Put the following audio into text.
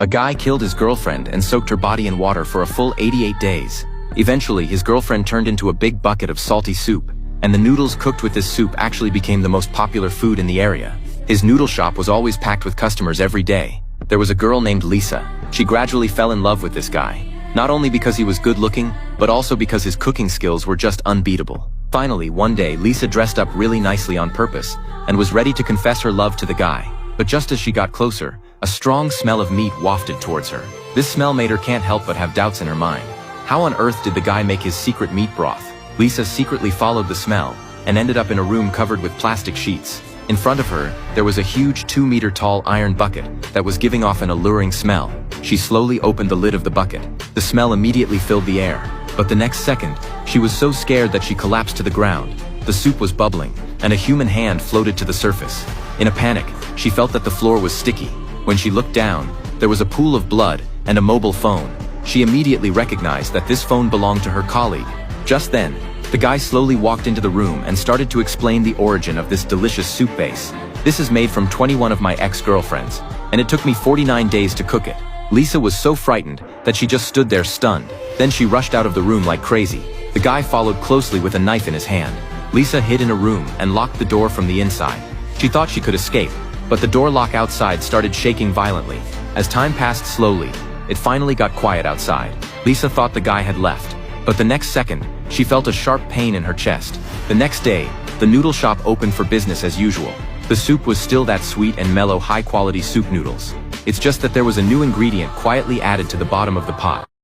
A guy killed his girlfriend and soaked her body in water for a full 88 days. Eventually, his girlfriend turned into a big bucket of salty soup, and the noodles cooked with this soup actually became the most popular food in the area. His noodle shop was always packed with customers every day. There was a girl named Lisa. She gradually fell in love with this guy, not only because he was good-looking, but also because his cooking skills were just unbeatable. Finally, one day, Lisa dressed up really nicely on purpose and was ready to confess her love to the guy. But just as she got closer, a strong smell of meat wafted towards her. This smell made her can't help but have doubts in her mind. How on earth did the guy make his secret meat broth? Lisa secretly followed the smell and ended up in a room covered with plastic sheets. In front of her, there was a huge 2-meter-tall iron bucket that was giving off an alluring smell. She slowly opened the lid of the bucket. The smell immediately filled the air, but the next second, she was so scared that she collapsed to the ground. The soup was bubbling, and a human hand floated to the surface. In a panic, she felt that the floor was sticky. When she looked down, there was a pool of blood and a mobile phone. She immediately recognized that this phone belonged to her colleague. Just then, the guy slowly walked into the room and started to explain the origin of this delicious soup base. This is made from 21 of my ex-girlfriends, and it took me 49 days to cook it. Lisa was so frightened that she just stood there stunned. Then she rushed out of the room like crazy. The guy followed closely with a knife in his hand. Lisa hid in a room and locked the door from the inside. She thought she could escape, but the door lock outside started shaking violently. As time passed slowly, it finally got quiet outside. Lisa thought the guy had left, but the next second, she felt a sharp pain in her chest. The next day, the noodle shop opened for business as usual. The soup was still that sweet and mellow high-quality soup noodles. It's just that there was a new ingredient quietly added to the bottom of the pot.